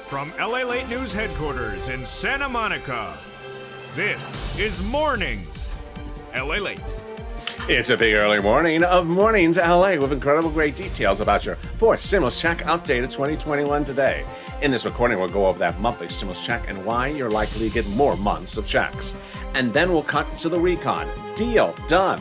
From Lalate News headquarters in Santa Monica, this is Mornings Lalate. It's a big early morning of Mornings LA with incredible great details about your fourth stimulus check update of 2021 today. In this recording, we'll go over that monthly stimulus check and why you're likely to get more months of checks. And then we'll cut to the recon. Deal done.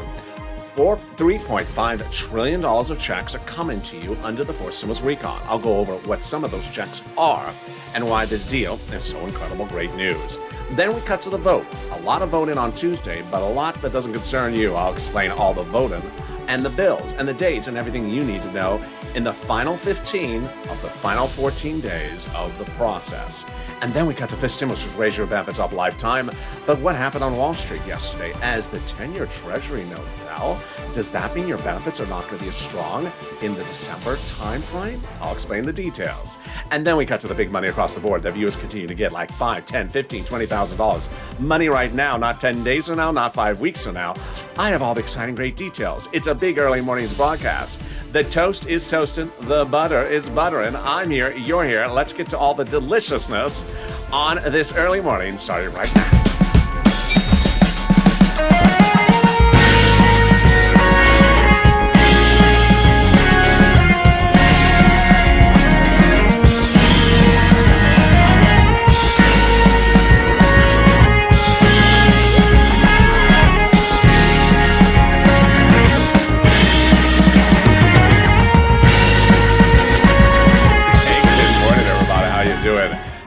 $3.5 trillion of checks are coming to you under the fourth stimulus recon. I'll go over what some of those checks are and why this deal is so incredible great news. Then we cut to the vote. A lot of voting on Tuesday, but a lot that doesn't concern you. I'll explain all the voting and the bills and the dates and everything you need to know in the final 15 of the final 14 days of the process. And then we cut to fifth stimulus, which raise your benefits up lifetime. But what happened on Wall Street yesterday as the 10-year Treasury note fell? Does that mean your benefits are not going to be as strong in the December timeframe? I'll explain the details. And then we cut to the big money across the board that viewers continue to get, like $5, $10, $15, $20,000. Money right now, not 10 days from now, not 5 weeks from now. I have all the exciting great details. It's a big early mornings broadcast. The toast is toasting, the butter is buttering. I'm here, you're here. Let's get to all the deliciousness on this early morning, starting right now.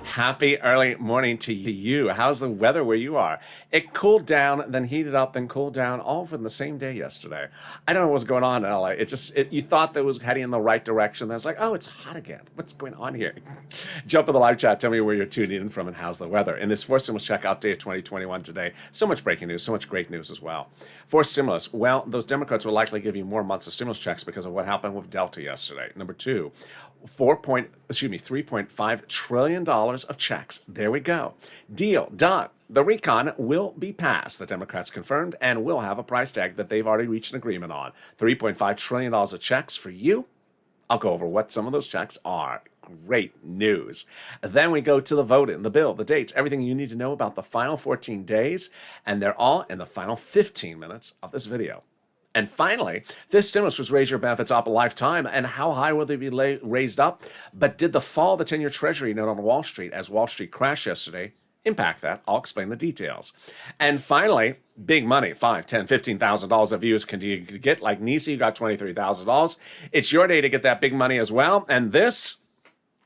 Happy early morning to you. How's the weather where you are? It cooled down, then heated up, then cooled down, all from the same day yesterday. I don't know what's going on in LA. You thought that it was heading in the right direction. Then it's like, oh, it's hot again. What's going on here? Jump in the live chat. Tell me where you're tuning in from and how's the weather. In this fourth stimulus check update of 2021 today, so much breaking news, so much great news as well. Fourth stimulus. Well, those Democrats will likely give you more months of stimulus checks because of what happened with Delta yesterday. Number two, $3.5 trillion of checks. There we go. Deal done. The recon will be passed, the Democrats confirmed, and will have a price tag that they've already reached an agreement on. $3.5 trillion of checks for you. I'll go over what some of those checks are. Great news. Then we go to the voting, the bill, the dates, everything you need to know about the final 14 days, and they're all in the final 15 minutes of this video. And finally, this stimulus was raise your benefits up a lifetime. And how high will they be raised up? But did the fall of the 10-year Treasury note on Wall Street, as Wall Street crashed yesterday, impact that? I'll explain the details. And finally, big money, $5,000, $10,000, $15,000 that viewers can get. Like Nisi, you got $23,000. It's your day to get that big money as well. And this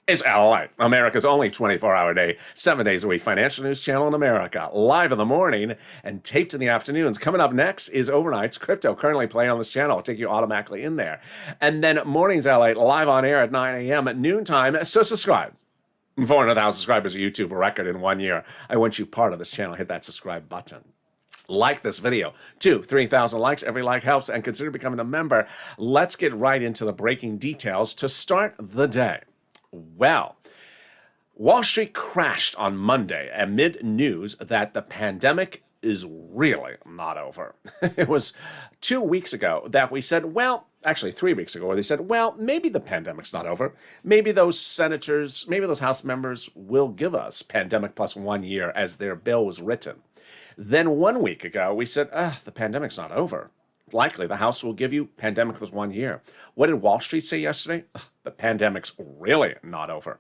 is LA, America's only 24-hour day, 7 days a week financial news channel in America. Live in the morning and taped in the afternoons. Coming up next is Overnight's Crypto, currently playing on this channel. I'll take you automatically in there. And then Mornings LA, live on air at 9 a.m. at noontime. So subscribe. 400,000 subscribers, a YouTube record in 1 year. I want you part of this channel. Hit that subscribe button. Like this video. 3,000 likes. Every like helps. And consider becoming a member. Let's get right into the breaking details to start the day. Well, Wall Street crashed on Monday amid news that the pandemic is really not over. It was 2 weeks ago that we said, well, actually 3 weeks ago, where they said, well, maybe the pandemic's not over. Maybe those senators, maybe those House members will give us pandemic plus 1 year as their bill was written. Then 1 week ago, we said, the pandemic's not over. Likely the House will give you pandemic plus 1 year. What did Wall Street say yesterday? The pandemic's really not over.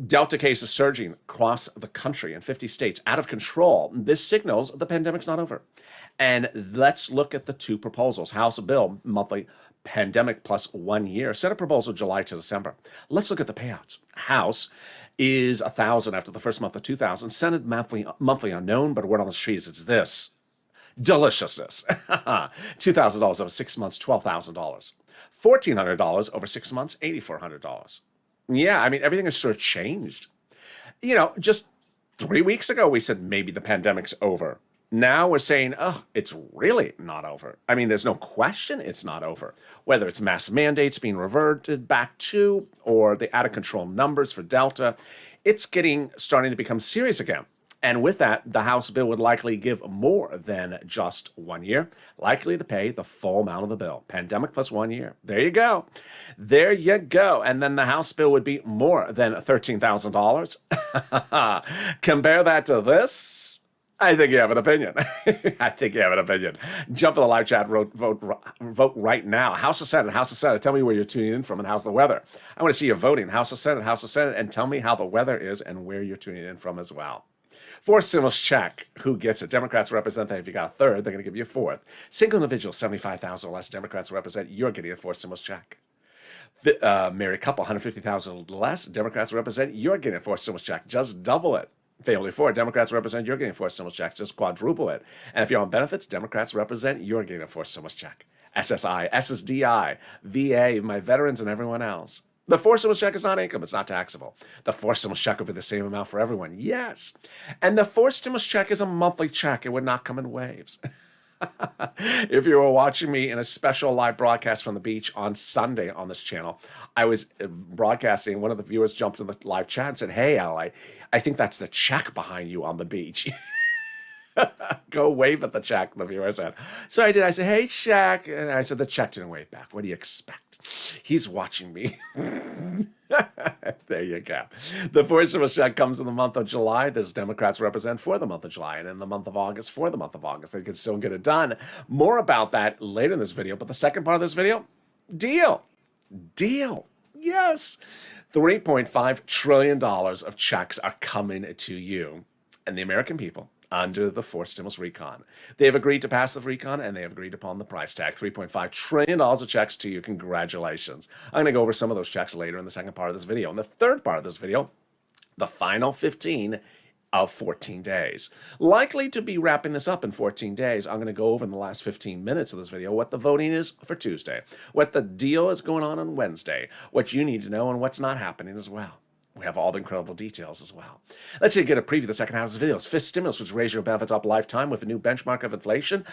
Delta cases surging across the country in 50 states, out of control. This signals the pandemic's not over. And let's look at the two proposals. House bill, monthly pandemic plus 1 year. Senate proposal, July to December. Let's look at the payouts. House is $1,000 after the first month of $2,000. Senate monthly unknown, but word on the street is it's this. Deliciousness. $2,000 over 6 months, $12,000. $1,400 over 6 months, $8,400. Yeah, I mean, everything has sort of changed. Just 3 weeks ago, we said maybe the pandemic's over. Now we're saying, it's really not over. I mean, there's no question it's not over. Whether it's mass mandates being reverted back to, or the out-of-control numbers for Delta, it's starting to become serious again. And with that, the House bill would likely give more than just 1 year, likely to pay the full amount of the bill. Pandemic plus 1 year. There you go. There you go. And then the House bill would be more than $13,000. Compare that to this. I think you have an opinion. I think you have an opinion. Jump to the live chat, vote right now. House of Senate, House of Senate. Tell me where you're tuning in from and how's the weather. I want to see you voting. House of Senate, and tell me how the weather is and where you're tuning in from as well. Fourth stimulus check. Who gets it? Democrats represent that. If you got a third, they're going to give you a fourth. Single individual, 75,000 or less. Democrats represent. You're getting a fourth stimulus check. Married couple, 150,000 or less. Democrats represent. You're getting a fourth stimulus check. Just double it. Family four, Democrats represent. You're getting a fourth stimulus check. Just quadruple it. And if you're on benefits, Democrats represent. You're getting a fourth stimulus check. SSI, SSDI, VA, my veterans, and everyone else. The fourth stimulus check is not income. It's not taxable. The fourth stimulus check will be the same amount for everyone. Yes. And the fourth stimulus check is a monthly check. It would not come in waves. If you were watching me in a special live broadcast from the beach on Sunday on this channel, I was broadcasting. One of the viewers jumped in the live chat and said, "Hey, Al, I think that's the check behind you on the beach." Go wave at the check, the viewer said. So I did. I said, "Hey, check." And I said, the check didn't wave back. What do you expect? He's watching me. There you go. The fourth stimulus check comes in the month of July. There's Democrats represent for the month of July, and in the month of August for the month of August. They can still get it done. More about that later in this video. But the second part of this video, deal. Yes. $3.5 trillion of checks are coming to you and the American people under the fourth stimulus recon. They have agreed to pass the recon, and they have agreed upon the price tag. $3.5 trillion of checks to you. Congratulations. I'm going to go over some of those checks later in the second part of this video. In the third part of this video, the final 15 of 14 days. Likely to be wrapping this up in 14 days. I'm going to go over in the last 15 minutes of this video what the voting is for Tuesday, what the deal is going on Wednesday, what you need to know, and what's not happening as well. We have all the incredible details as well. Let's get a preview of the second half of this video. Fifth stimulus, which raise your benefits up lifetime with a new benchmark of inflation.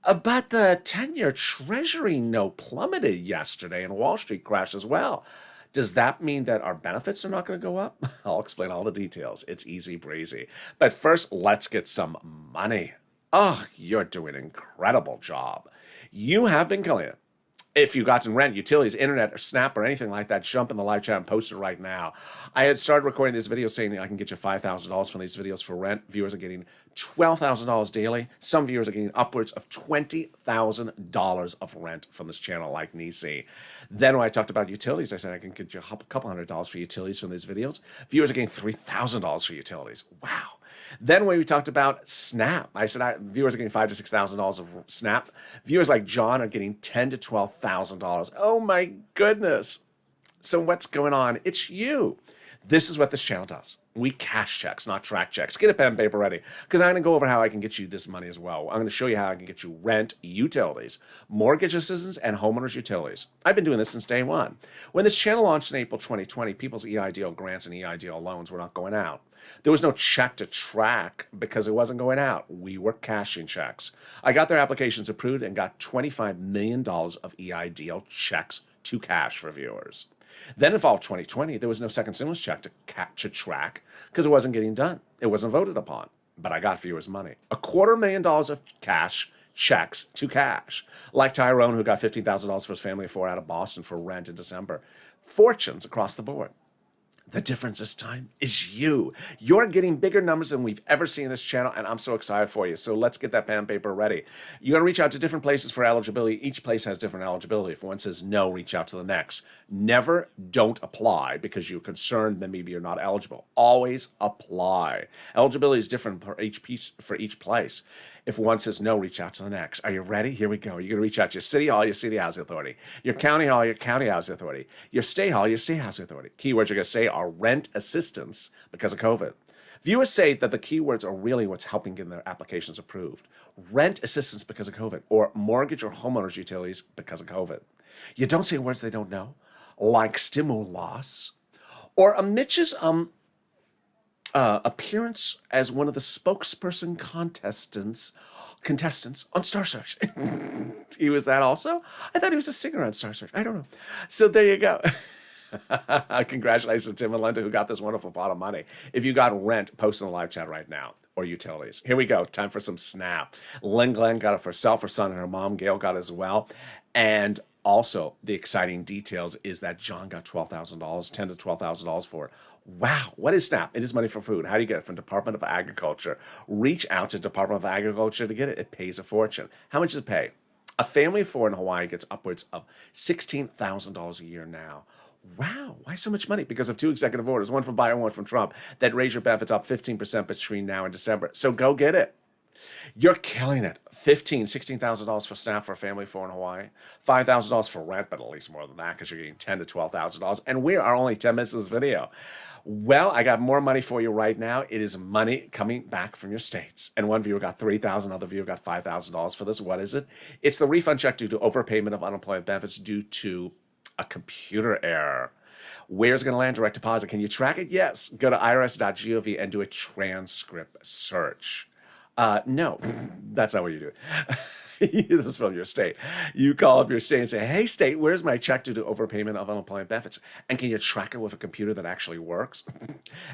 But the 10-year Treasury note plummeted yesterday and Wall Street crashed as well. Does that mean that our benefits are not going to go up? I'll explain all the details. It's easy breezy. But first, let's get some money. Oh, you're doing an incredible job. You have been killing it. If you got in rent, utilities, internet, or Snap, or anything like that, jump in the live chat and post it right now. I had started recording this video saying I can get you $5,000 from these videos for rent. Viewers are getting $12,000 daily. Some viewers are getting upwards of $20,000 of rent from this channel, like Nisi. Then when I talked about utilities, I said I can get you a couple $100 for utilities from these videos. Viewers are getting $3,000 for utilities. Wow. Then when we talked about Snap, I said viewers are getting $5,000 to $6,000 of Snap. Viewers like John are getting $10,000 to $12,000. Oh my goodness. So what's going on? It's you. This is what this channel does. We cash checks, not track checks. Get a pen and paper ready, because I'm going to go over how I can get you this money as well. I'm going to show you how I can get you rent, utilities, mortgage assistance, and homeowners utilities. I've been doing this since day one. When this channel launched in April 2020, people's EIDL grants and EIDL loans were not going out. There was no check to track because it wasn't going out. We were cashing checks. I got their applications approved and got $25 million of EIDL checks to cash for viewers. Then in fall of 2020, there was no second stimulus check to track because it wasn't getting done. It wasn't voted upon. But I got viewers' money. $250,000 of cash checks to cash. Like Tyrone, who got $15,000 for his family of four out of Boston for rent in December. Fortunes across the board. The difference this time is you. You're getting bigger numbers than we've ever seen in this channel, and I'm so excited for you. So let's get that pen and paper ready. You're going to reach out to different places for eligibility. Each place has different eligibility. If one says no, reach out to the next. Never don't apply because you're concerned that maybe you're not eligible. Always apply. Eligibility is different for each place. If one says no, reach out to the next. Are you ready? Here we go. You're going to reach out to your city hall, your city housing authority, your county hall, your county housing authority, your state hall, your state housing authority. Keywords you're going to say are rent assistance because of COVID. Viewers say that the keywords are really what's helping get their applications approved. Rent assistance because of COVID, or mortgage or homeowners utilities because of COVID. You don't say words they don't know, like stimulus, or a Mitch's appearance as one of the spokesperson contestants on Star Search. He was that also? I thought he was a singer on Star Search. I don't know. So there you go. Congratulations to Tim and Linda who got this wonderful pot of money. If you got rent, post in the live chat right now. Or utilities. Here we go. Time for some snap. Lynn Glenn got it for herself, her son, and her mom. Gail got it as well. And also, the exciting details is that John got $12,000, $10,000 to $12,000 for it. Wow, what is SNAP? It is money for food. How do you get it? From Department of Agriculture. Reach out to Department of Agriculture to get it. It pays a fortune. How much does it pay? A family of four in Hawaii gets upwards of $16,000 a year now. Wow, why so much money? Because of two executive orders, one from Biden, one from Trump, that raise your benefits up 15% between now and December. So go get it. You're killing it. $16,000 for SNAP for a family of four in Hawaii. $5,000 for rent, but at least more than that because you're getting $10,000 to $12,000. And we are only 10 minutes of this video. Well, I got more money for you right now. It is money coming back from your states. And one viewer got $3,000, another viewer got $5,000 for this. What is it? It's the refund check due to overpayment of unemployment benefits due to a computer error. Where's it going to land? Direct deposit. Can you track it? Yes. Go to irs.gov and do a transcript search. No, that's not what you do. This is from your state. You call up your state and say, hey, state, where's my check due to overpayment of unemployment benefits? And can you track it with a computer that actually works?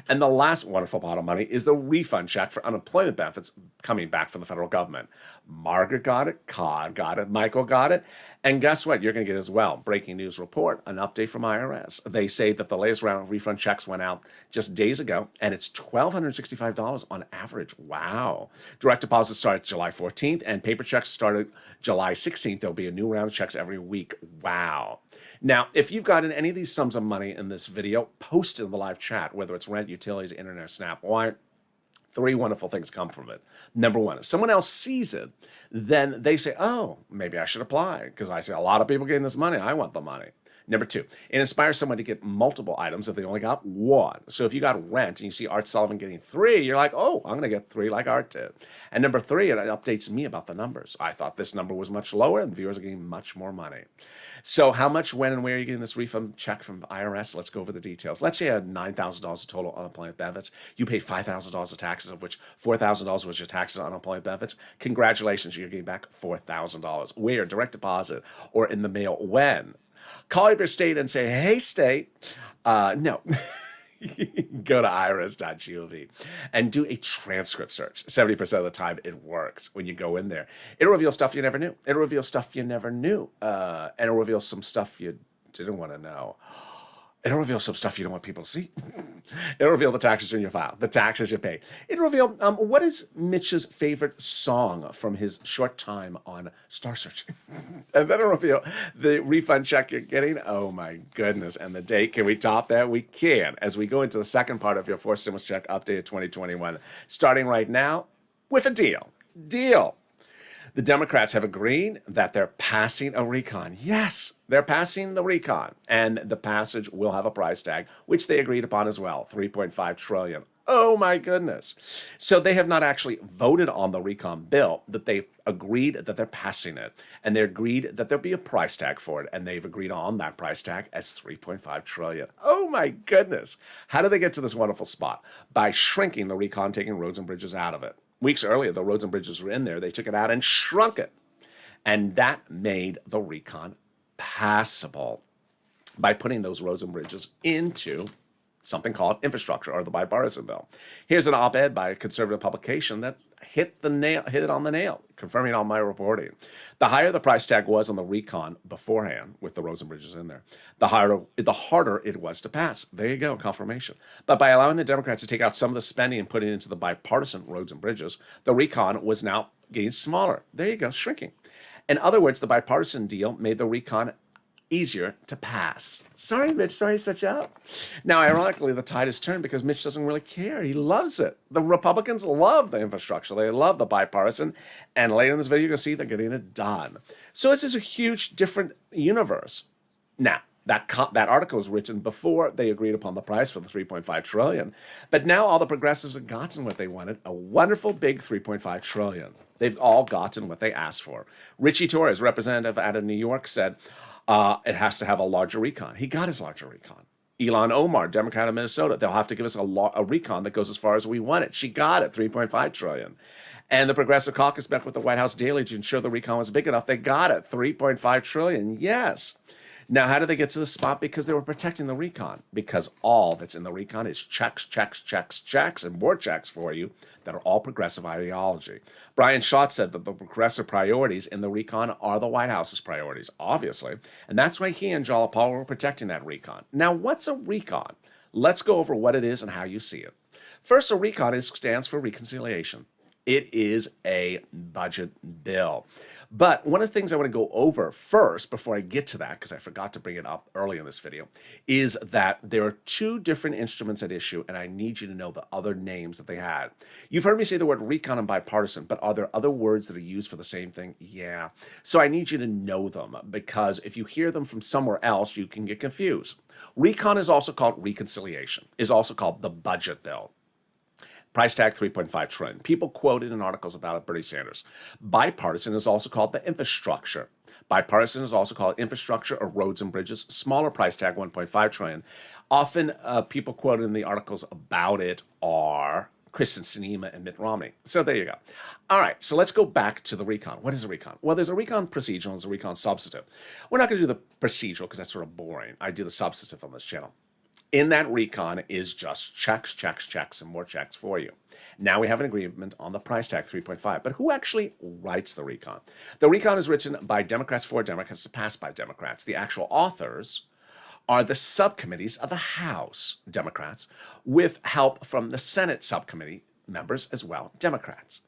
And the last wonderful pot of money is the refund check for unemployment benefits coming back from the federal government. Margaret got it, Cod got it, Michael got it. And guess what? You're going to get as well. Breaking news report, an update from IRS. They say that the latest round of refund checks went out just days ago, and it's $1,265 on average. Wow. Direct deposit started July 14th, and paper checks started July 16th. There'll be a new round of checks every week. Wow. Now, if you've gotten any of these sums of money in this video, post it in the live chat, whether it's rent, utilities, internet, SNAP. Why? Three wonderful things come from it. Number one, if someone else sees it, then they say, oh, maybe I should apply because I see a lot of people getting this money. I want the money. Number two, it inspires someone to get multiple items if they only got one. So if you got rent and you see Art Sullivan getting three, you're like, oh, I'm going to get three like Art did. And number three, it updates me about the numbers. I thought this number was much lower and the viewers are getting much more money. So how much, when, and where are you getting this refund check from IRS? Let's go over the details. Let's say you had $9,000 of total unemployment benefits. You paid $5,000 of taxes, of which $4,000 was your taxes on unemployment benefits. Congratulations, you're getting back $4,000. Where? Direct deposit or in the mail. When? Call up your state and say, hey, state, no. Go to irs.gov and do a transcript search. 70% of the time it works when you go in there. It'll reveal stuff you never knew. It'll reveal stuff you never knew. And it'll reveal some stuff you didn't want to know. It'll reveal some stuff you don't want people to see. It'll reveal the taxes in your file, the taxes you pay. It'll reveal what is Mitch's favorite song from his short time on Star Searching. And then it'll reveal the refund check you're getting. Oh my goodness. And the date. Can we top that? We can. As we go into the second part of your fourth stimulus check update of 2021, starting right now with a deal. Deal. The Democrats have agreed that they're passing a recon. Yes, they're passing the recon. And the passage will have a price tag, which they agreed upon as well, $3.5 trillion. Oh my goodness. So they have not actually voted on the recon bill, that they agreed that they're passing it. And they agreed that there'll be a price tag for it. And they've agreed on that price tag as $3.5 trillion. Oh my goodness. How did they get to this wonderful spot? By shrinking the recon, taking roads and bridges out of it. Weeks earlier, the roads and bridges were in there. They took it out and shrunk it. And that made the recon passable by putting those roads and bridges into something called infrastructure or the bipartisan bill. Here's an op-ed by a conservative publication that hit it on the nail, confirming all my reporting. The higher the price tag was on the recon beforehand, with the roads and bridges in there, the harder it was to pass. There you go, confirmation. But by allowing the Democrats to take out some of the spending and put it into the bipartisan roads and bridges, the recon was now getting smaller. There you go, shrinking. In other words, the bipartisan deal made the recon easier to pass. Sorry, Mitch, sorry to set you up. Now, ironically, the tide has turned because Mitch doesn't really care. He loves it. The Republicans love the infrastructure. They love the bipartisan. And later in this video, you're going to see they're getting it done. So it's just a huge, different universe. Now, that article was written before they agreed upon the price for the $3.5 trillion. But now all the progressives have gotten what they wanted, a wonderful big $3.5 trillion. They've all gotten what they asked for. Richie Torres, representative out of New York, said, it has to have a larger recon. He got his larger recon. Elon Omar, Democrat of Minnesota, they'll have to give us a recon that goes as far as we want it. She got it, $3.5 trillion. And the Progressive Caucus met with the White House daily to ensure the recon was big enough. They got it, $3.5 trillion. Yes. Now, how did they get to this spot? Because they were protecting the recon. Because all that's in the recon is checks, checks, checks, checks, and more checks for you that are all progressive ideology. Brian Schott said that the progressive priorities in the recon are the White House's priorities, obviously. And that's why he and Jalapal were protecting that recon. Now, what's a recon? Let's go over what it is and how you see it. First, a recon stands for reconciliation. It is a budget bill. But one of the things I want to go over first, before I get to that, because I forgot to bring it up early in this video, is that there are two different instruments at issue, and I need you to know the other names that they had. You've heard me say the word recon and bipartisan, but are there other words that are used for the same thing? Yeah. So I need you to know them, because if you hear them from somewhere else, you can get confused. Recon is also called reconciliation, is also called the budget bill. Price tag $3.5 trillion. People quoted in articles about it, Bernie Sanders. Bipartisan is also called the infrastructure. Bipartisan is also called infrastructure or roads and bridges. Smaller price tag, $1.5 trillion. Often people quoted in the articles about it are Kristen Sinema and Mitt Romney. So there you go. All right, so let's go back to the recon. What is a recon? Well, there's a recon procedural and there's a recon substantive. We're not going to do the procedural because that's sort of boring. I do the substantive on this channel. In that recon is just checks, checks, checks, and more checks for you. Now we have an agreement on the price tag, 3.5. But who actually writes the recon? The recon is written by Democrats for Democrats, passed by Democrats. The actual authors are the subcommittees of the House, Democrats, with help from the Senate subcommittee members as well, Democrats.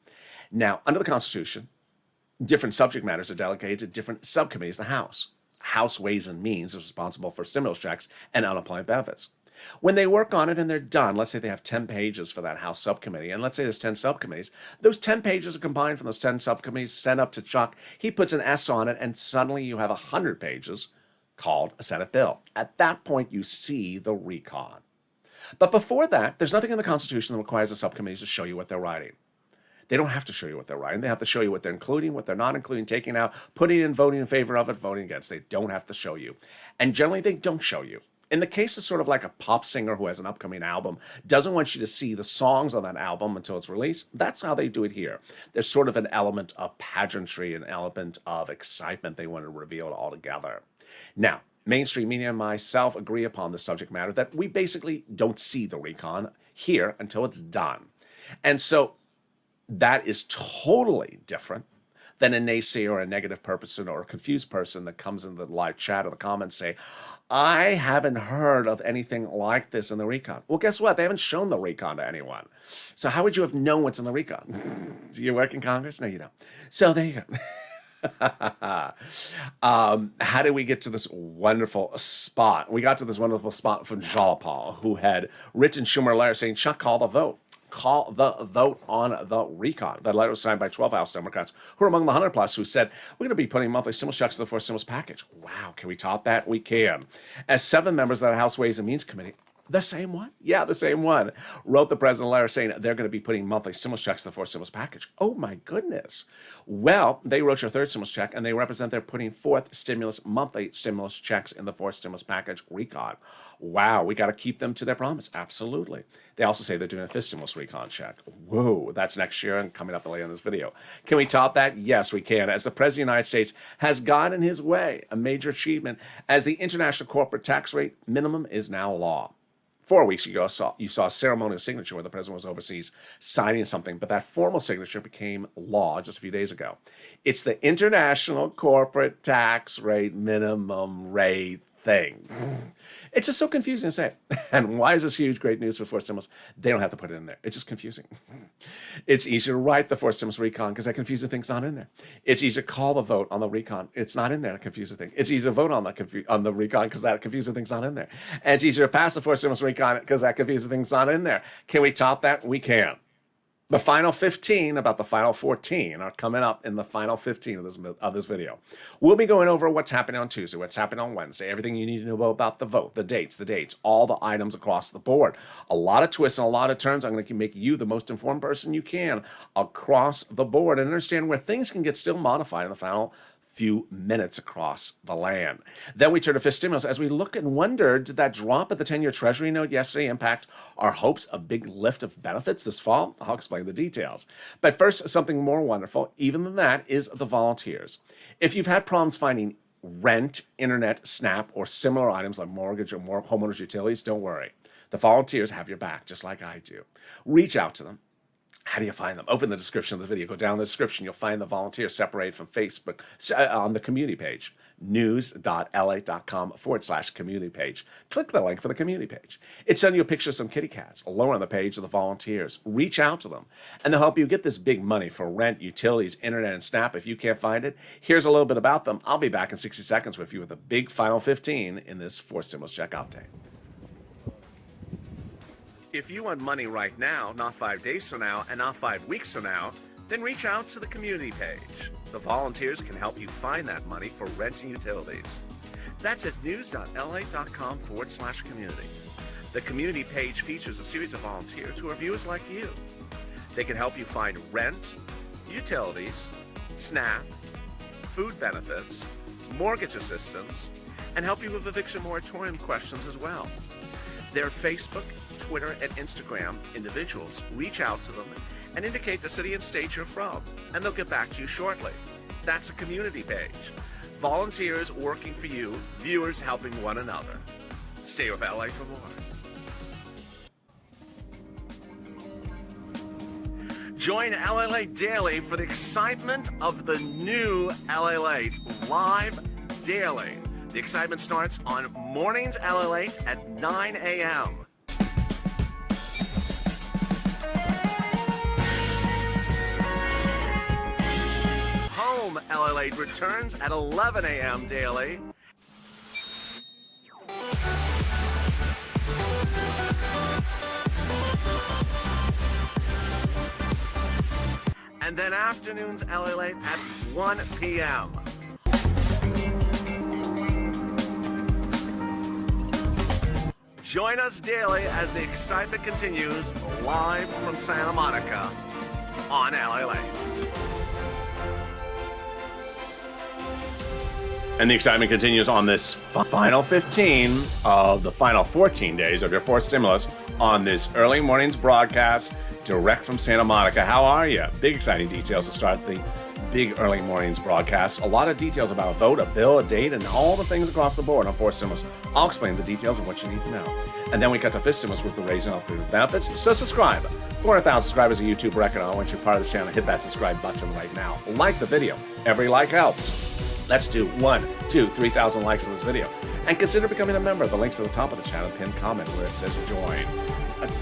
Now, under the Constitution, different subject matters are delegated to different subcommittees of the House. House Ways and Means is responsible for stimulus checks and unemployment benefits. When they work on it and they're done, let's say they have 10 pages for that House subcommittee, and let's say there's 10 subcommittees, those 10 pages are combined from those 10 subcommittees, sent up to Chuck, he puts an S on it, and suddenly you have 100 pages called a Senate bill. At that point, you see the recon. But before that, there's nothing in the Constitution that requires the subcommittees to show you what they're writing. They don't have to show you what they're writing. They have to show you what they're including, what they're not including, taking out, putting in, voting in favor of it, voting against. They don't have to show you. And generally, they don't show you. In the case of sort of like a pop singer who has an upcoming album, doesn't want you to see the songs on that album until it's released, that's how they do it here. There's sort of an element of pageantry, an element of excitement. They want to reveal it all together. Now, mainstream media and myself agree upon the subject matter that we basically don't see the recon here until it's done. And so that is totally different than a naysayer or a negative person or a confused person that comes in the live chat or the comments say, I haven't heard of anything like this in the recon. Well, guess what? They haven't shown the recon to anyone. So how would you have known what's in the recon? Do you work in Congress? No, you don't. So there you go. How did we get to this wonderful spot? We got to this wonderful spot from Jalapal, who had written Schumer a letter saying, Chuck, call the vote. Call the vote on the recon. That letter was signed by 12 House Democrats who are among the 100 plus who said, we're going to be putting monthly stimulus checks in the fourth stimulus package. Wow, can we top that? We can. As 7 members of the House Ways and Means Committee, the same one? Yeah, the same one. Wrote the president a letter saying they're going to be putting monthly stimulus checks in the fourth stimulus package. Oh my goodness. Well, they wrote your third stimulus check and they represent they're putting monthly stimulus checks in the fourth stimulus package recon. Wow, we got to keep them to their promise. Absolutely. They also say they're doing a fifth stimulus recon check. Whoa, that's next year and coming up later in this video. Can we top that? Yes, we can. As the President of the United States has gotten his way, a major achievement, as the international corporate tax rate minimum is now law. 4 weeks ago, you saw a ceremonial signature where the president was overseas signing something, but that formal signature became law just a few days ago. It's the international corporate tax rate minimum rate thing. It's just so confusing to say. And why is this huge, great news for fourth stimulus? They don't have to put it in there. It's just confusing. It's easier to write the fourth stimulus recon because that confusing thing's not in there. It's easier to call the vote on the recon. It's not in there, that confusing thing. It's easier to vote on the recon because that confusing thing's not in there. And it's easier to pass the fourth stimulus recon because that confusing thing's not in there. Can we top that? We can. The final 15, about the final 14, are coming up in the final 15 of this video. We'll be going over what's happening on Tuesday, what's happening on Wednesday, everything you need to know about the vote, the dates, all the items across the board. A lot of twists and a lot of turns. I'm going to make you the most informed person you can across the board and understand where things can get still modified in the final few minutes across the land. Then we turn to fifth stimulus as we look and wonder, did that drop at the 10-year Treasury note yesterday impact our hopes of big lift of benefits this fall? I'll explain the details. But first, something more wonderful, even than that, is the volunteers. If you've had problems finding rent, internet, SNAP, or similar items like mortgage or more homeowners utilities, don't worry. The volunteers have your back, just like I do. Reach out to them. How do you find them? Open the description of the video. Go down the description. You'll find the volunteers separated from Facebook on the community page, news.lalate.com/community page. Click the link for the community page. It's sending you a picture of some kitty cats. Lower on the page of the volunteers. Reach out to them, and they'll help you get this big money for rent, utilities, internet, and SNAP. If you can't find it, here's a little bit about them. I'll be back in 60 seconds with you with the big final 15 in this 4 stimulus check update. If you want money right now, not 5 days from now, and not 5 weeks from now, then reach out to the community page. The volunteers can help you find that money for rent and utilities. That's at news.lalate.com/community. The community page features a series of volunteers who are viewers like you. They can help you find rent, utilities, SNAP, food benefits, mortgage assistance, and help you with eviction moratorium questions as well. Their Facebook, Twitter, and Instagram individuals reach out to them and indicate the city and state you're from, and they'll get back to you shortly. That's a community page. Volunteers working for you, viewers helping one another. Stay with LA for more. Join Lalate Daily for the excitement of the new Lalate live daily. The excitement starts on Mornings Lalate at 9 a.m. Home Lalate returns at 11 a.m. daily. And then afternoons Lalate at 1 p.m. Join us daily as the excitement continues live from Santa Monica on Lalate. And the excitement continues on this final 15 of the final 14 days of your 4th stimulus on this early morning's broadcast direct from Santa Monica. How are you? Big exciting details to start the big early mornings broadcast. A lot of details about a vote, a bill, a date, and all the things across the board on 4 stimulus. I'll explain the details of what you need to know. And then we got to 5th stimulus with the raising of the benefits. So subscribe. 400,000 subscribers a YouTube record. I want you part of this channel. Hit that subscribe button right now. Like the video. Every like helps. Let's do 1, 2, 3,000 likes on this video. And consider becoming a member. The link's at the top of the channel. Pinned comment where it says join.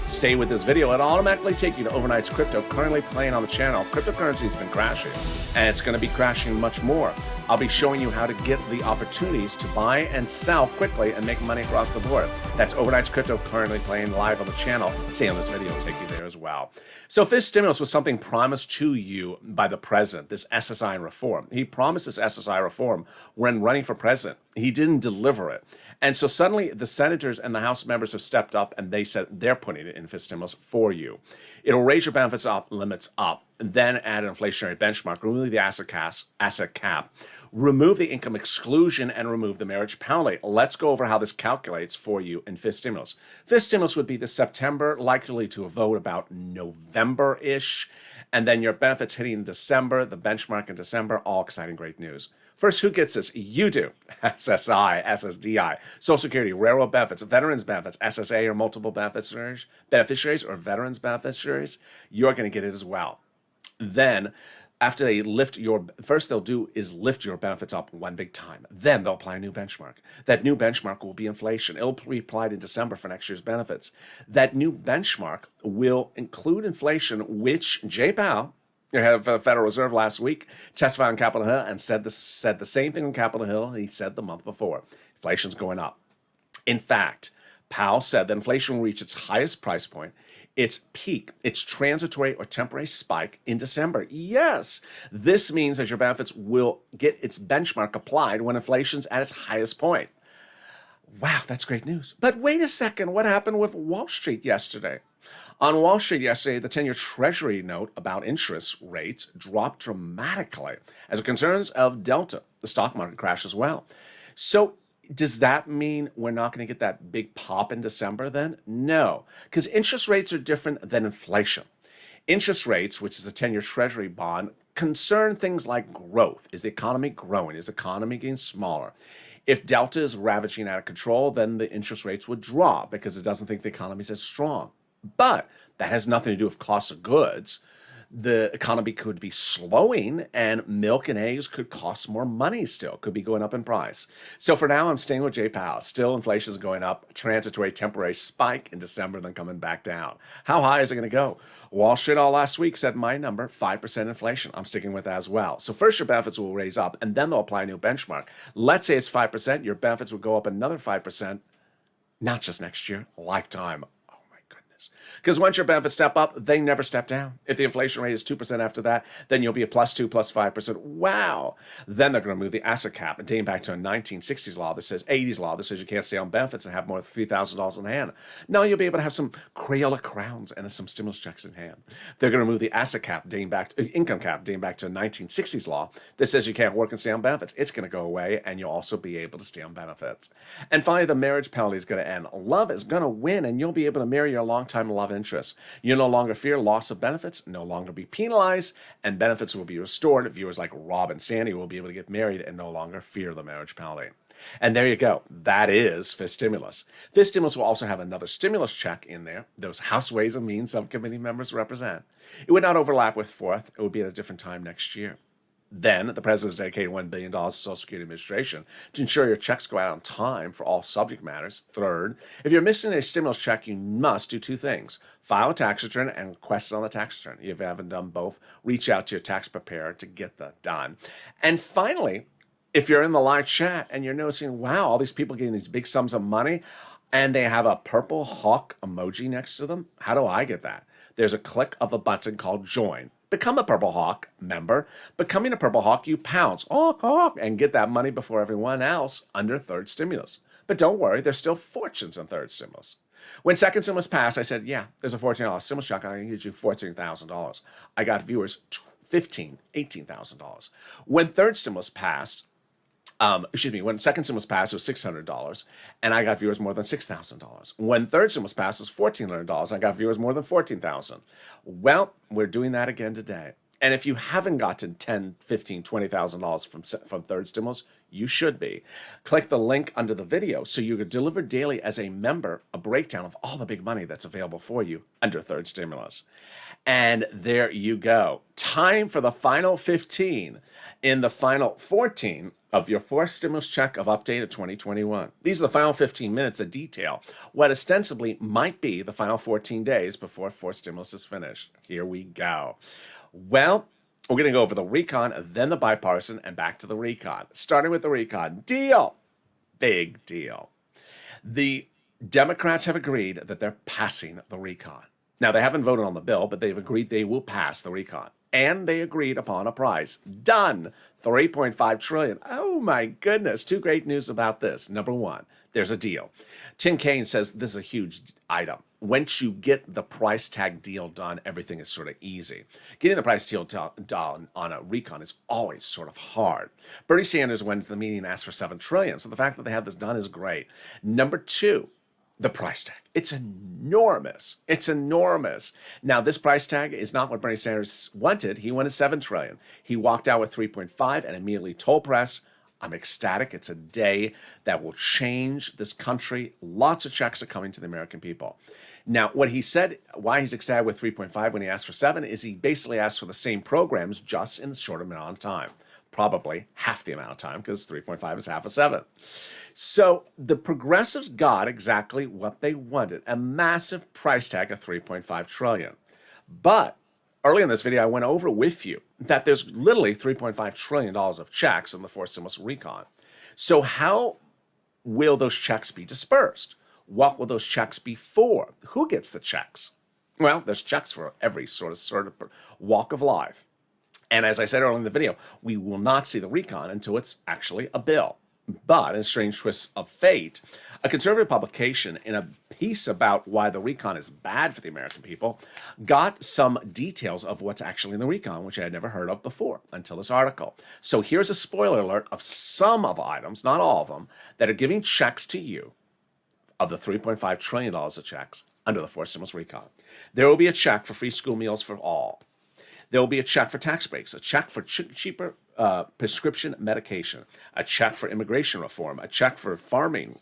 Stay with this video. It'll automatically take you to Overnight's Crypto, currently playing on the channel. Cryptocurrency has been crashing, and it's going to be crashing much more. I'll be showing you how to get the opportunities to buy and sell quickly and make money across the board. That's Overnight's Crypto, currently playing live on the channel. Stay on this video. It'll take you there as well. So 5th stimulus was something promised to you by the president, this SSI reform. He promised this SSI reform when running for president. He didn't deliver it. And so suddenly the senators and the House members have stepped up and they said they're putting it in 5th stimulus for you. It'll raise your benefits up, limits up, then add an inflationary benchmark, remove the asset cap, remove the income exclusion, and remove the marriage penalty. Let's go over how this calculates for you in 5th stimulus. 5th stimulus would be the September, likely to a vote about November-ish. And then your benefits hitting in December, the benchmark in December, all exciting, great news. First, who gets this? You do. SSI, SSDI, Social Security, railroad benefits, veterans benefits, SSA or multiple beneficiaries or veterans beneficiaries, you're going to get it as well. Then, after they lift your, first they'll do is lift your benefits up one big time. Then they'll apply a new benchmark. That new benchmark will be inflation. It'll be applied in December for next year's benefits. That new benchmark will include inflation, which Jay Powell, the head of the Federal Reserve last week, testified on Capitol Hill and said the same thing on Capitol Hill he said the month before. Inflation's going up. In fact, Powell said that inflation will reach its highest price point, its peak, its transitory or temporary spike in December. Yes, this means that your benefits will get its benchmark applied when inflation's at its highest point. Wow, that's great news. But wait a second, what happened with Wall Street yesterday? On Wall Street yesterday, the 10-year Treasury note about interest rates dropped dramatically as a concerns of Delta. The stock market crashed as well. So does that mean we're not going to get that big pop in December then? No, because interest rates are different than inflation. Interest rates, which is a 10-year Treasury bond, concern things like growth. Is the economy growing? Is the economy getting smaller? If Delta is ravaging out of control, then the interest rates would drop because it doesn't think the economy is as strong. But that has nothing to do with cost of goods. The economy could be slowing and milk and eggs could cost more money still, could be going up in price. So for now, I'm staying with Jay Powell. Still, inflation is going up, transitory, temporary spike in December, then coming back down. How high is it going to go? Wall Street all last week said my number, 5% inflation. I'm sticking with that as well. So first your benefits will raise up and then they'll apply a new benchmark. Let's say it's 5%, your benefits will go up another 5%, not just next year, lifetime. Because once your benefits step up, they never step down. If the inflation rate is 2% after that, then you'll be a +2, +5%. Wow. Then they're going to move the asset cap and dating back to a 1960s law that says, 80s law that says you can't stay on benefits and have more than $3,000 in hand. Now you'll be able to have some Crayola crowns and some stimulus checks in hand. They're going to move the asset cap dating back to income cap dating back to a 1960s law that says you can't work and stay on benefits. It's going to go away and you'll also be able to stay on benefits. And finally, the marriage penalty is going to end. Love is going to win and you'll be able to marry your longtime love interest. You'll no longer fear loss of benefits, no longer be penalized, and benefits will be restored. Viewers like Rob and Sandy will be able to get married and no longer fear the marriage penalty. And there you go. That is Fifth Stimulus. Fifth Stimulus will also have another stimulus check in there. Those House Ways and Means Subcommittee members represent. It would not overlap with Fourth. It would be at a different time next year. Then, the president's dedicated $1 billion to Social Security Administration to ensure your checks go out on time for all subject matters. Third, if you're missing a stimulus check, you must do two things. File a tax return and request it on the tax return. If you haven't done both, reach out to your tax preparer to get that done. And finally, if you're in the live chat and you're noticing, wow, all these people getting these big sums of money, and they have a purple hawk emoji next to them, how do I get that? There's a click of a button called Join. Become a Purple Hawk member. Becoming a Purple Hawk, you pounce, and get that money before everyone else under third stimulus. But don't worry, there's still fortunes in third stimulus. When second stimulus passed, I said, yeah, there's a $14 stimulus check. I can get you $14,000. I got viewers $15,000, $18,000. When third stimulus passed, when second stimulus passed, it was $600, and I got viewers more than $6,000. When third stimulus passed, it was $1,400. I got viewers more than $14,000. Well, we're doing that again today. And if you haven't gotten $10,000, $15,000, $20,000 from third stimulus, you should be. Click the link under the video so you can deliver daily as a member a breakdown of all the big money that's available for you under third stimulus. And there you go. Time for the final 15 in the final 14 of your fourth stimulus check of update of 2021. These are the final 15 minutes that detail what ostensibly might be the final 14 days before fourth stimulus is finished. Here we go. Well, we're going to go over the recon, then the bipartisan, and back to the recon. Starting with the recon. Deal. Big deal. The Democrats have agreed that they're passing the recon. Now, they haven't voted on the bill, but they've agreed they will pass the recon. And they agreed upon a price. Done. $3.5 trillion. Oh my goodness. Two great news about this. Number one, there's a deal. Tim Kaine says this is a huge item. Once you get the price tag deal done, everything is sort of easy. Getting the price deal done on a recon is always sort of hard. Bernie Sanders went to the meeting and asked for $7 trillion. So the fact that they have this done is great. Number two, the price tag. It's enormous. It's enormous. Now, this price tag is not what Bernie Sanders wanted. He wanted $7 trillion. He walked out with 3.5 and immediately told press, I'm ecstatic. It's a day that will change this country. Lots of checks are coming to the American people. Now, what he said, why he's ecstatic with 3.5 when he asked for 7, is he basically asked for the same programs just in a short amount of time. Probably half the amount of time because 3.5 is half of 7. So the progressives got exactly what they wanted, a massive price tag of 3.5 trillion. But early in this video, I went over with you that there's literally $3.5 trillion of checks in the fourth stimulus recon. So how will those checks be dispersed? What will those checks be for? Who gets the checks? Well, there's checks for every sort of walk of life. And as I said earlier in the video, we will not see the recon until it's actually a bill. But in a strange twist of fate, a conservative publication in a piece about why the recon is bad for the American people got some details of what's actually in the recon, which I had never heard of before until this article. So here's a spoiler alert of some of the items, not all of them, that are giving checks to you of the $3.5 trillion of checks under the fourth stimulus recon. There will be a check for free school meals for all. There will be a check for tax breaks, a check for cheaper prescription medication, a check for immigration reform, a check for farming,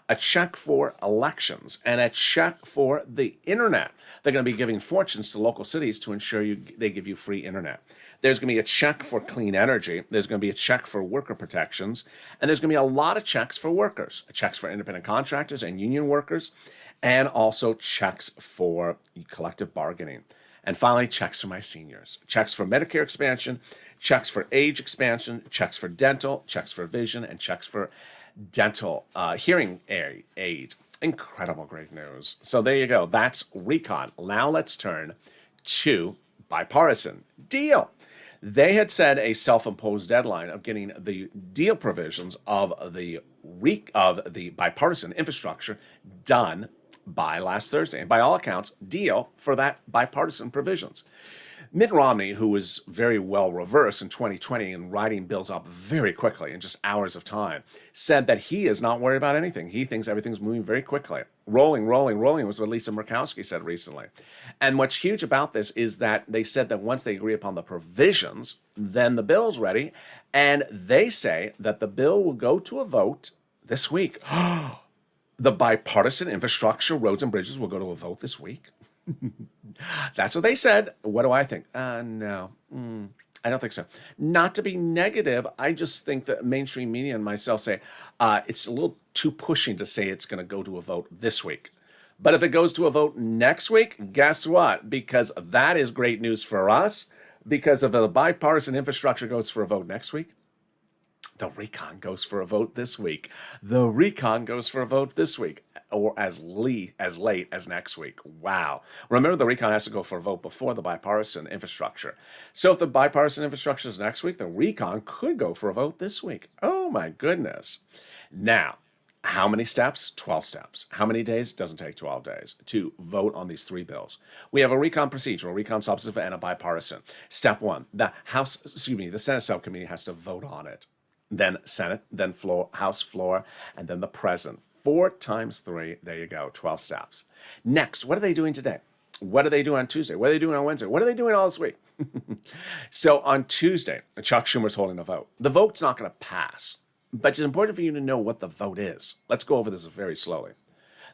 a check for elections, and a check for the internet. They're going to be giving fortunes to local cities to ensure they give you free internet. There's going to be a check for clean energy. There's going to be a check for worker protections. And there's going to be a lot of checks for workers, checks for independent contractors and union workers, and also checks for collective bargaining. And finally, checks for my seniors, checks for Medicare expansion, checks for age expansion, checks for dental, checks for vision, and checks for dental hearing aid. Incredible, great news. So there you go. That's recon. Now let's turn to bipartisan deal. They had set a self-imposed deadline of getting the deal provisions of the bipartisan infrastructure done by last Thursday. And by all accounts, deal for that bipartisan provisions. Mitt Romney, who was very well reversed in 2020 and writing bills up very quickly in just hours of time, said that he is not worried about anything. He thinks everything's moving very quickly. Rolling was what Lisa Murkowski said recently. And what's huge about this is that they said that once they agree upon the provisions, then the bill's ready. And they say that the bill will go to a vote this week. The bipartisan infrastructure, roads and bridges will go to a vote this week. That's what they said. What do I think? No, I don't think so. Not to be negative, I just think that mainstream media and myself say it's a little too pushing to say it's going to go to a vote this week. But if it goes to a vote next week, guess what? Because that is great news for us. Because if the bipartisan infrastructure goes for a vote next week, the recon goes for a vote this week. The recon goes for a vote this week, or as late as next week. Wow. Remember, the recon has to go for a vote before the bipartisan infrastructure. So if the bipartisan infrastructure is next week, the recon could go for a vote this week. Oh, my goodness. Now, how many steps? 12 steps. How many days? Doesn't take 12 days to vote on these three bills. We have a recon procedural, recon substantive, and a bipartisan. Step one, the Senate subcommittee has to vote on it. Then Senate, then floor, House floor, and then the President. 4 times 3, there you go, 12 steps. Next, what are they doing today? What are they doing on Tuesday? What are they doing on Wednesday? What are they doing all this week? So on Tuesday, Chuck Schumer's holding a vote. The vote's not going to pass, but it's important for you to know what the vote is. Let's go over this very slowly.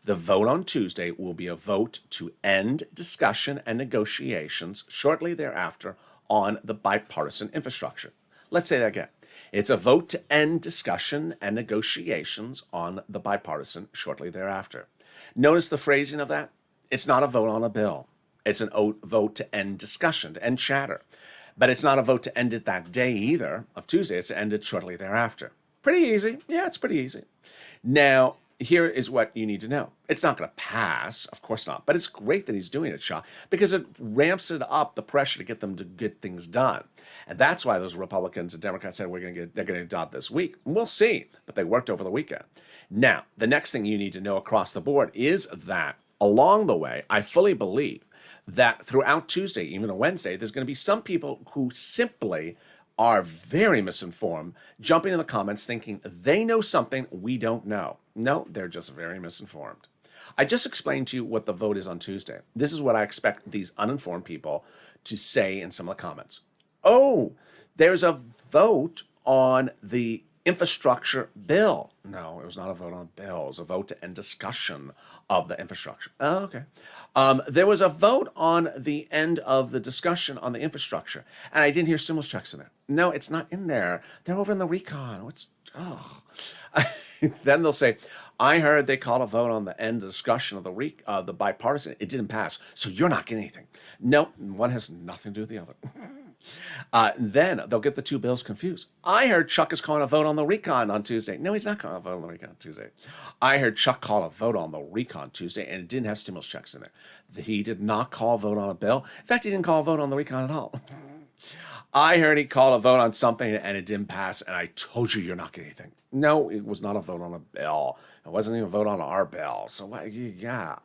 The vote on Tuesday will be a vote to end discussion and negotiations shortly thereafter on the bipartisan infrastructure. Let's say that again. It's a vote to end discussion and negotiations on the bipartisan shortly thereafter. Notice the phrasing of that? It's not a vote on a bill. It's a vote to end discussion, to end chatter. But it's not a vote to end it that day either, of Tuesday. It's to end it shortly thereafter. Pretty easy. Yeah, it's pretty easy. Now, here is what you need to know. It's not going to pass, of course not, but it's great that he's doing it, Shaw, because it ramps it up, the pressure to get them to get things done. And that's why those Republicans and Democrats said they're going to get it done this week. We'll see, but they worked over the weekend. Now, the next thing you need to know across the board is that along the way, I fully believe that throughout Tuesday, even on Wednesday, there's going to be some people who simply are very misinformed, jumping in the comments thinking they know something we don't know. No, they're just very misinformed. I just explained to you what the vote is on Tuesday. This is what I expect these uninformed people to say in some of the comments. Oh, there's a vote on the infrastructure bill. No, it was not a vote on a bill. It was a vote to end discussion of the infrastructure. Oh, okay. There was a vote on the end of the discussion on the infrastructure, and I didn't hear stimulus checks in there. No, it's not in there. They're over in the recon. Then they'll say, I heard they called a vote on the end discussion of the bipartisan. It didn't pass, so you're not getting anything. No, one has nothing to do with the other. Then they'll get the two bills confused. I heard Chuck is calling a vote on the recon on Tuesday. No, he's not calling a vote on the recon Tuesday. I heard Chuck call a vote on the recon Tuesday, and it didn't have stimulus checks in there. He did not call a vote on a bill. In fact, he didn't call a vote on the recon at all. I heard he called a vote on something, and it didn't pass, and I told you you're not getting anything. No, it was not a vote on a bill. It wasn't even a vote on our bill. So, yeah.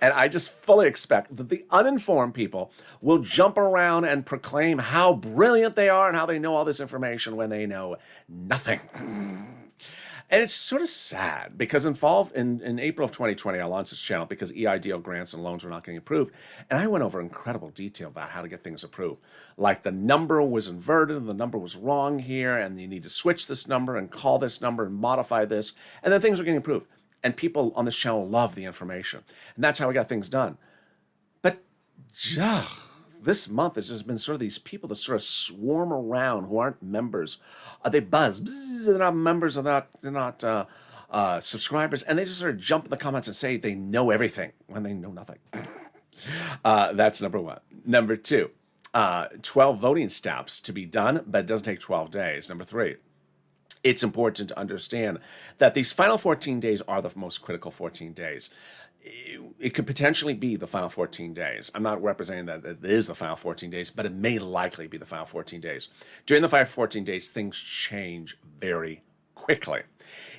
And I just fully expect that the uninformed people will jump around and proclaim how brilliant they are and how they know all this information when they know nothing. And it's sort of sad because involved in April of 2020, I launched this channel because EIDL grants and loans were not getting approved. And I went over incredible detail about how to get things approved. Like the number was inverted and the number was wrong here, and you need to switch this number and call this number and modify this. And then things were getting approved. And people on this channel love the information. And that's how we got things done. But this month has just been sort of these people that sort of swarm around who aren't members. They buzz. Bzz, they're not members. They're not subscribers. And they just sort of jump in the comments and say they know everything when they know nothing. That's number one. Number two, 12 voting steps to be done, but it doesn't take 12 days. Number three, it's important to understand that these final 14 days are the most critical 14 days. It could potentially be the final 14 days. I'm not representing that it is the final 14 days, but it may likely be the final 14 days. During the final 14 days, things change very quickly.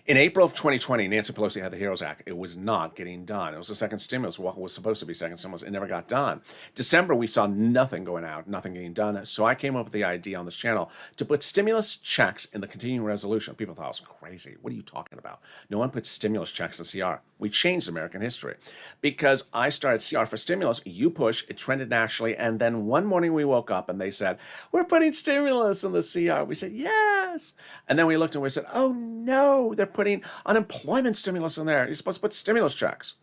In April of 2020, Nancy Pelosi had the HEROES Act. It was not getting done. It was the second stimulus. What was supposed to be second stimulus? It never got done. December, we saw nothing going out, nothing getting done. So I came up with the idea on this channel to put stimulus checks in the continuing resolution. People thought I was crazy. What are you talking about? No one puts stimulus checks in CR. We changed American history because I started CR for stimulus. You push, it trended nationally. And then one morning we woke up and they said, we're putting stimulus in the CR. We said, yes. And then we looked and we said, oh no, they're putting unemployment stimulus in there. You're supposed to put stimulus checks.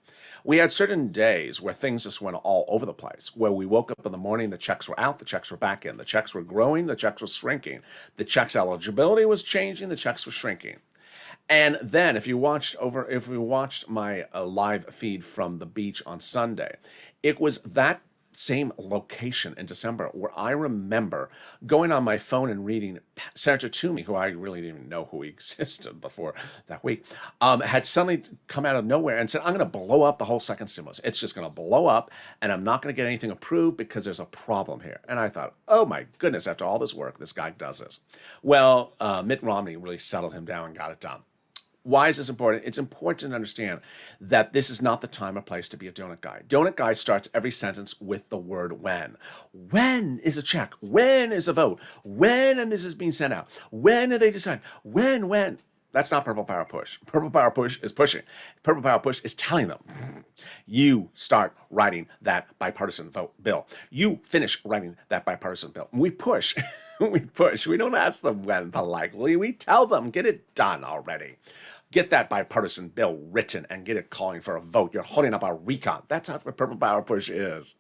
We had certain days where things just went all over the place, where we woke up in the morning, the checks were out, the checks were back in, the checks were growing, the checks were shrinking, the checks eligibility was changing, the checks were shrinking. And then if we watched my live feed from the beach on Sunday, it was that same location in December where I remember going on my phone and reading Senator Toomey, who I really didn't even know who he existed before that week, had suddenly come out of nowhere and said, I'm going to blow up the whole second stimulus. It's just going to blow up and I'm not going to get anything approved because there's a problem here. And I thought, oh my goodness, after all this work, this guy does this. Well, Mitt Romney really settled him down and got it done. Why is this important? It's important to understand that this is not the time or place to be a donut guy. Donut guy starts every sentence with the word when. When is a check? When is a vote? When is this being sent out? When are they deciding? When? That's not Purple Power Push. Purple Power Push is pushing. Purple Power Push is telling them, you start writing that bipartisan bill. You finish writing that bipartisan bill. We push. We push. We don't ask them when politely. We tell them, get it done already. Get that bipartisan bill written and get it calling for a vote. You're holding up our recon. That's what Purple Power Push is.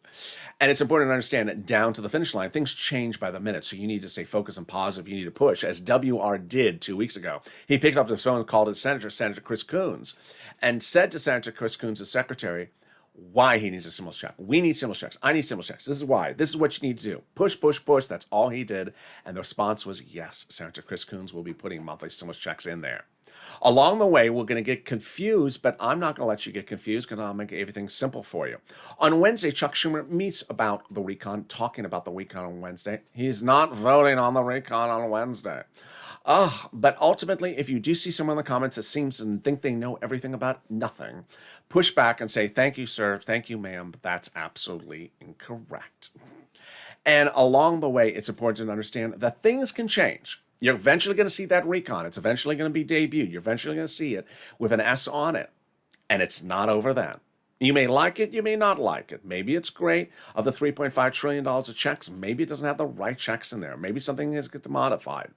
And it's important to understand that down to the finish line, things change by the minute. So you need to stay focused and positive. You need to push, as WR did 2 weeks ago. He picked up the phone and called his Senator Chris Coons, and said to Senator Chris Coons, his secretary, why he needs a stimulus check. We need stimulus checks. I need stimulus checks. This is why. This is what you need to do. Push, push, push. That's all he did. And the response was, yes, Senator Chris Coons will be putting monthly stimulus checks in there. Along the way, we're going to get confused, but I'm not going to let you get confused because I'll make everything simple for you. On Wednesday, Chuck Schumer meets about the recon, talking about the recon on Wednesday. He's not voting on the recon on Wednesday. But ultimately, if you do see someone in the comments that seems to think they know everything about nothing, push back and say, thank you, sir, thank you, ma'am, but that's absolutely incorrect. And along the way, it's important to understand that things can change. You're eventually going to see that recon. It's eventually going to be debuted. You're eventually going to see it with an S on it. And it's not over then. You may like it, you may not like it. Maybe it's great. Of the $3.5 trillion of checks, maybe it doesn't have the right checks in there. Maybe something is get modified.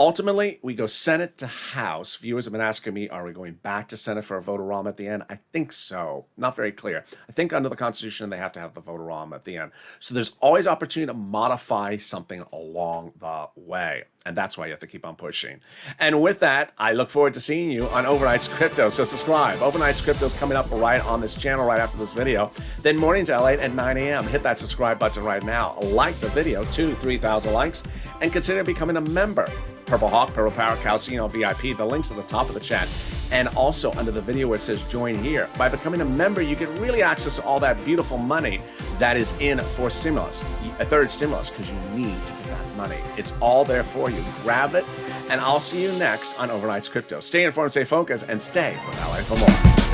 Ultimately, we go Senate to House. Viewers have been asking me, are we going back to Senate for a vote-a-rom at the end? I think so. Not very clear. I think under the Constitution, they have to have the vote-a-rom at the end. So there's always opportunity to modify something along the way. And that's why you have to keep on pushing. And with that, I look forward to seeing you on Overnight's Crypto. So subscribe. Overnight's Crypto is coming up right on this channel right after this video. Then mornings at Lalate at 9 a.m. Hit that subscribe button right now. Like the video, 3,000 likes, and consider becoming a member. Purple Hawk, Purple Power, Calcino VIP. The link's at the top of the chat. And also under the video where it says join here. By becoming a member, you get really access to all that beautiful money that is in for stimulus, a third stimulus, because you need to get that money. It's all there for you. Grab it, and I'll see you next on Overnight's Crypto. Stay informed, stay focused, and stay with Ally for more.